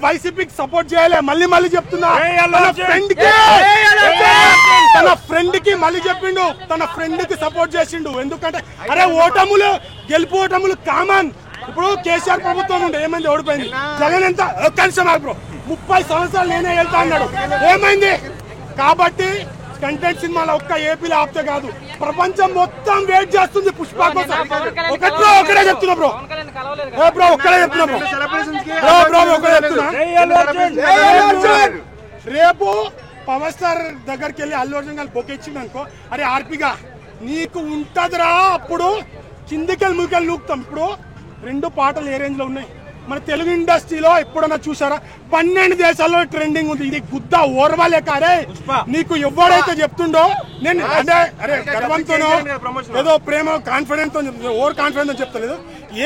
వైసీపీకి సపోర్ట్ చేయాలి మళ్ళీ మళ్ళీ చెప్తున్నా తన ఫ్రెండ్ కి మళ్ళీ చెప్పిండు తన ఫ్రెండ్ కి సపోర్ట్ చేసిండు ఎందుకంటే అరే ఓటములు గెలుపు ఓటములు కామన్ ఇప్పుడు కేసీఆర్ ప్రభుత్వం ఉండే ఏమైంది ఓడిపోయింది జగన్ ఎంత కనీసం 30 సంవత్సరాలు నేనే వెళ్తా అన్నాడు ఏమైంది కాబట్టి కంటెంట్ సినిమాలో ఒక్క ఏపీలో ఆపితే కాదు ప్రపంచం మొత్తం వెయిట్ చేస్తుంది పుష్ప కోసం ఒకటే చెప్తున్నా బ్రో బ్రో ఒక్కడే చెప్తున్నా బ్రో ఒకటే చెప్తున్నా రేపు పవర్ స్టార్ దగ్గరికి వెళ్ళి అల్లు అర్జున్ గారు బొకే ఇచ్చింది అనుకో అరే ఆర్పిగా నీకు ఉంటదిరా అప్పుడు కిందికెళ్ళి మురికెళ్ళి నూకుతాం ఇప్పుడు 2 పాటలు ఏ రేంజ్ లో ఉన్నాయి మన తెలుగు ఇండస్ట్రీలో ఎప్పుడన్నా చూసారా 12 దేశాల్లో ట్రెండింగ్ ఉంది ఇది గుద్ద ఓర్వాలేక అరే నీకు ఎవడైతే చెప్తుండో నేను అంటే అరే గర్వంతోనో ఏదో ప్రేమ కాన్ఫిడెన్స్ తో ఓవర్ కాన్ఫిడెన్స్ తో చెప్తలేదు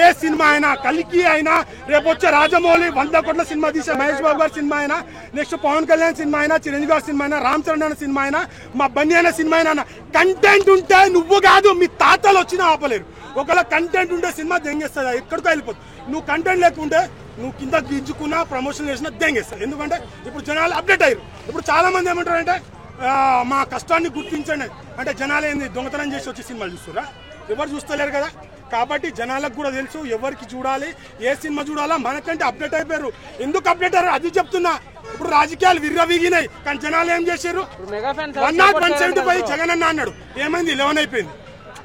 ఏ సినిమా అయినా కలికి అయినా రేపు వచ్చే రాజమౌళి 100 కోట్ల సినిమా తీసే మహేష్ బాబు గారి సినిమా అయినా నెక్స్ట్ పవన్ కళ్యాణ్ సినిమా అయినా చిరంజీవి గారి సినిమా అయినా రామ్ చరణ్ అనే సినిమా అయినా మా బన్నీ అనే సినిమా అయినా కంటెంట్ ఉంటే నువ్వు కాదు మీ తాతలు వచ్చినా ఆపలేరు ఒకవేళ కంటెంట్ ఉంటే సినిమా దెంగేస్తుంది ఎక్కడికో వెళ్ళిపోతుంది నువ్వు కంటెంట్ లేకుంటే నువ్వు కింద దించుకున్నా ప్రమోషన్ చేసినా దెంగేస్తుంది ఎందుకంటే ఇప్పుడు జనాలు అప్డేట్ అయ్యారు ఇప్పుడు చాలా మంది ఏమంటారంటే మా కష్టాన్ని గుర్తించండి అంటే జనాలు ఏంది దొంగతనం చేసి వచ్చి సినిమాలు చూస్తారా ఎవరు చూస్తలేరు కదా కాబట్టి జనాలకు కూడా తెలుసు ఎవరికి చూడాలి ఏ సినిమా చూడాలా మనకంటే అప్డేట్ అయిపోయారు ఎందుకు అప్డేట్ అయ్యారు అది చెప్తున్నా ఇప్పుడు రాజకీయాలు విర్రవీగినాయి కానీ జనాలు ఏం చేశారు 175 జగన్ అన్న అన్నాడు ఏమైంది 11 అయిపోయింది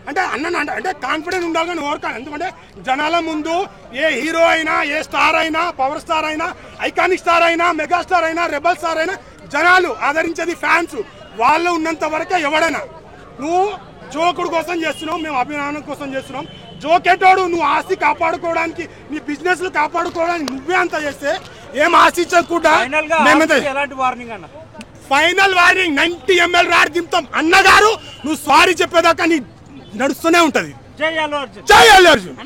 అంటే అన్న అంటే కాన్ఫిడెన్స్ ఉండాలి కానీ ఓవర్ ఎందుకంటే జనాల ముందు ఏ హీరో అయినా ఏ స్టార్ అయినా పవర్ స్టార్ అయినా ఐకానిక్ స్టార్ అయినా మెగా స్టార్ అయినా రెబల్ స్టార్ అయినా జనాలు ఆదరించేది ఫ్యాన్స్ వాళ్ళు ఉన్నంత వరకే ఎవడైనా నువ్వు జోకుడు కోసం చేస్తున్నావు మేము అభిమానం కోసం చేస్తున్నాం జోకేటోడు నువ్వు ఆస్తి కాపాడుకోవడానికి నీ బిజినెస్ కాపాడుకోవడానికి నువ్వే అంత చేస్తే ఏం ఆశించకుండా ఫైనల్ వార్నింగ్ 90 ml రాడ్ దింపుతాం అన్నగారు నువ్వు సారీ చెప్పేదాకా నీ నడుస్తూనే ఉంటది జై అల్లు అర్జున్